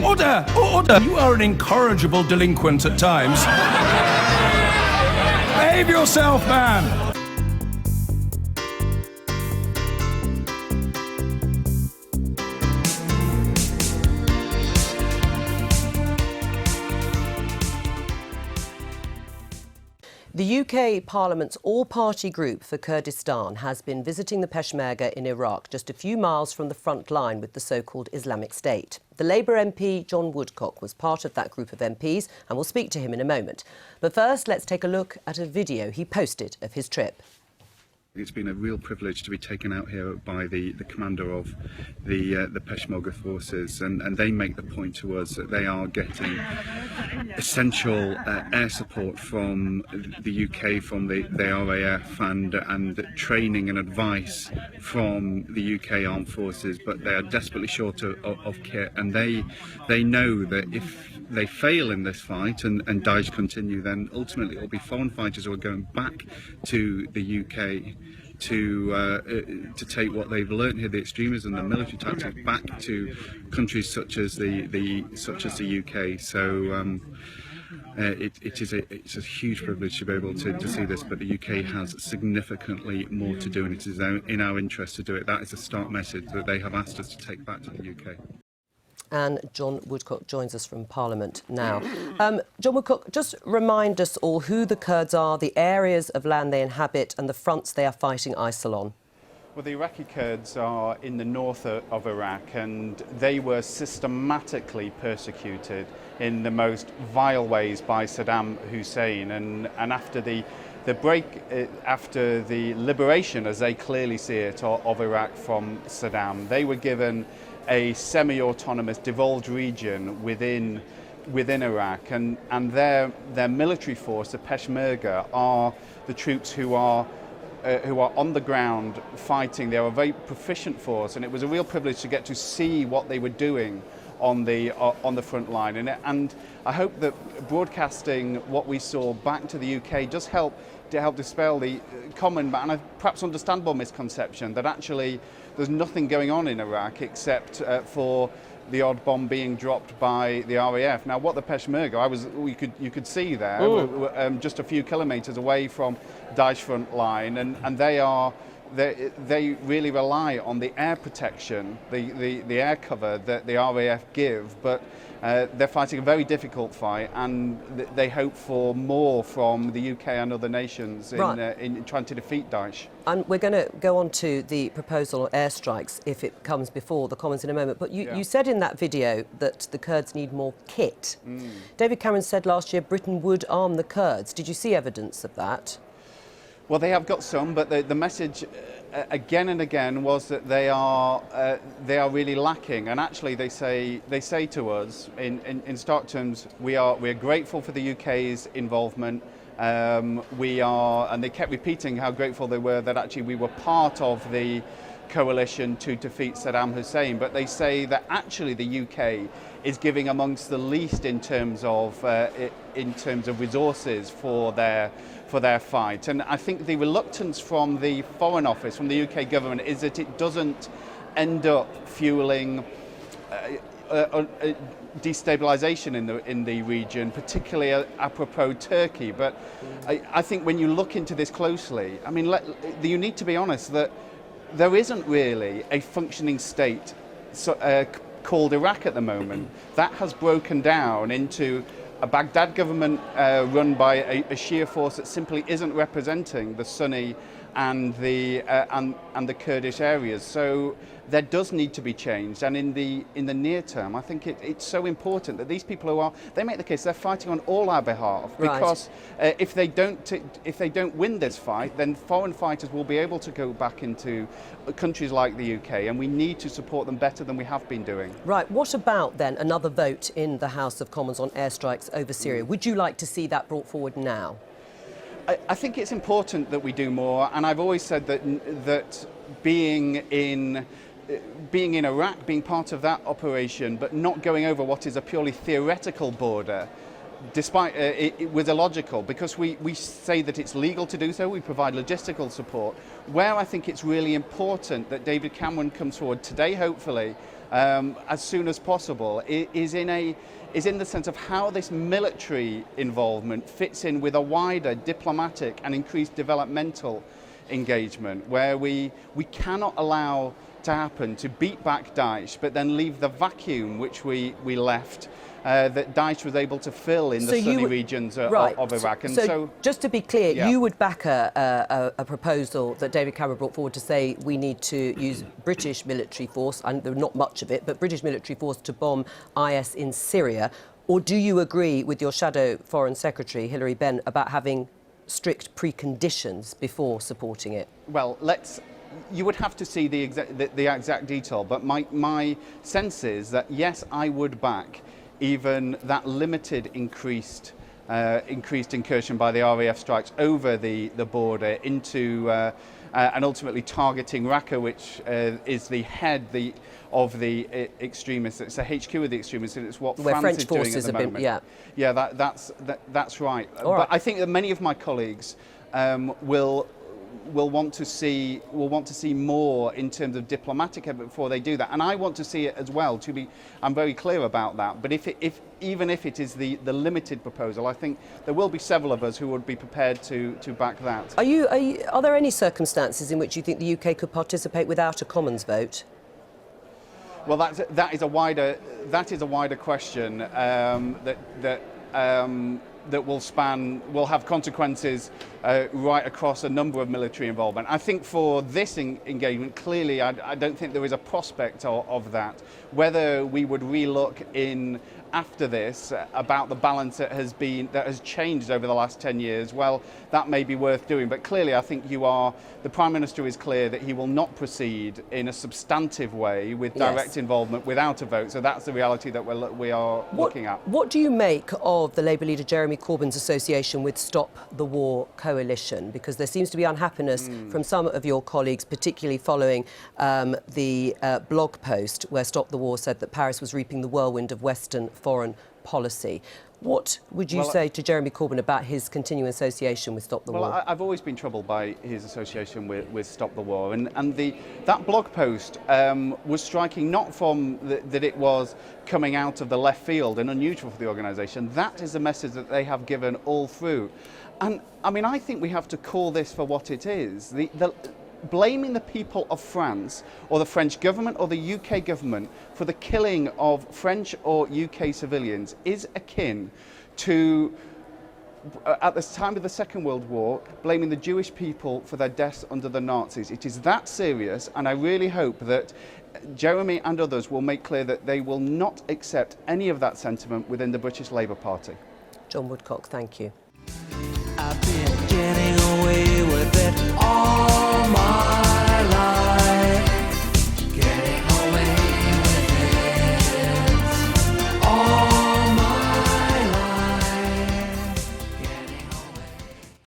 Order! Order! You are an incorrigible delinquent at times. Behave yourself, man! The UK Parliament's all-party group for Kurdistan has been visiting the Peshmerga in Iraq, just a few miles from the front line with the so-called Islamic State. The Labour MP John Woodcock was part of that group of MPs, and we'll speak to him in a moment. But first, let's take a look at a video he posted of his trip. It's been a real privilege to be taken out here by the commander of the Peshmerga forces, and they make the point to us that they are getting essential air support from the UK, from the RAF, and training and advice from the UK armed forces, but they are desperately short of kit, and they know that if they fail in this fight and Daesh continue, then ultimately it will be foreign fighters who are going back to the UK to take what they've learnt here, the extremism, the military tactics, back to countries such as the UK. So it's a huge privilege to be able to see this, but the UK has significantly more to do, and it is in our interest to do it. That is a stark message that they have asked us to take back to the UK. And John Woodcock joins us from Parliament now. John Woodcock, just remind us all who the Kurds are, the areas of land they inhabit and the fronts they are fighting ISIL on. Well, the Iraqi Kurds are in the north of Iraq, and they were systematically persecuted in the most vile ways by Saddam Hussein. And after the after the liberation, as they clearly see it, of Iraq from Saddam, they were given a semi-autonomous devolved region within Iraq, and their military force, the Peshmerga, are the troops who are on the ground fighting. They are a very proficient force, and it was a real privilege to get to see what they were doing on the front line. And I hope that broadcasting what we saw back to the UK does help dispel the common and perhaps understandable misconception that actually there's nothing going on in Iraq except for the odd bomb being dropped by the RAF. Now, what the Peshmerga, you could see there, just a few kilometres away from Daesh front line, and they really rely on the air protection, the air cover that the RAF give, but they're fighting a very difficult fight, and they hope for more from the UK and other nations in trying to defeat Daesh. And we're going to go on to the proposal of airstrikes if it comes before the Commons in a moment. But you said in that video that the Kurds need more kit. David Cameron said last year Britain would arm the Kurds. Did you see evidence of that? Well, they have got some, but the message again and again was that they are really lacking. And actually, they say to us in stark terms, we're grateful for the UK's involvement. And they kept repeating how grateful they were that actually we were part of the coalition to defeat Saddam Hussein. But they say that actually the UK is giving amongst the least in terms of resources for their fight. And I think the reluctance from the Foreign Office, from the UK government, is that it doesn't end up fueling destabilisation in the region, particularly apropos Turkey. But I think when you look into this closely, I mean, you need to be honest that there isn't really a functioning state called Iraq at the moment. That has broken down into a Baghdad government run by a Shia force that simply isn't representing the Sunni and the Kurdish areas. So there does need to be changed, and in the near term, I think it's so important that these people they make the case they're fighting on all our behalf, because if they don't win this fight, then foreign fighters will be able to go back into countries like the UK, and we need to support them better than we have been doing. Right. What about then another vote in the House of Commons on airstrikes over Syria? Would you like to see that brought forward now? I think it's important that we do more, and I've always said that being in Iraq, being part of that operation, but not going over what is a purely theoretical border, despite it was illogical, because we say that it's legal to do so, we provide logistical support. Where I think it's really important that David Cameron comes forward today, hopefully, as soon as possible is in the sense of how this military involvement fits in with a wider diplomatic and increased developmental engagement, where we cannot allow to happen to beat back Daesh but then leave the vacuum which we left that Daesh was able to fill in the sunny regions of Iraq. And so just to be clear, yeah. You would back a proposal that David Cameron brought forward to say we need to use British military force, and there's not much of it, but British military force to bomb IS in Syria? Or do you agree with your shadow Foreign Secretary, Hilary Benn, about having strict preconditions before supporting it? Well, you would have to see the exact detail, but my sense is that yes, I would back even that limited increased incursion by the RAF strikes over the border into and ultimately targeting Raqqa, which is the head of the extremists. It's the HQ of the extremists, and it's what where France French is doing at the moment. That's right. But I think that many of my colleagues will want to see more in terms of diplomatic effort before they do that, and I want to see it as well. I'm very clear about that. But even if it is the limited proposal, I think there will be several of us who would be prepared to back that. Are there any circumstances in which you think the UK could participate without a Commons vote? Well, that is a wider question that will have consequences right across a number of military involvement. I think for this engagement, clearly, I don't think there is a prospect of that. Whether we would relook in after this about the balance that has changed over the last 10 years, well, that may be worth doing. But clearly, I think the Prime Minister is clear that he will not proceed in a substantive way with direct involvement without a vote. So that's the reality that we are looking at. What do you make of the Labour leader Jeremy Corbyn's association with Stop the War coalition? Because there seems to be unhappiness from some of your colleagues, particularly following the blog post where Stop the War said that Paris was reaping the whirlwind of Western foreign policy. What would you say to Jeremy Corbyn about his continuing association with Stop the War? Well, I've always been troubled by his association with Stop the War, and that blog post was striking, not from that it was coming out of the left field and unusual for the organisation. That is the message that they have given all through. And I mean, I think we have to call this for what it is. Blaming the people of France or the French government or the UK government for the killing of French or UK civilians is akin to, at the time of the Second World War, blaming the Jewish people for their deaths under the Nazis. It is that serious, and I really hope that Jeremy and others will make clear that they will not accept any of that sentiment within the British Labour Party. John Woodcock, thank you. I've been getting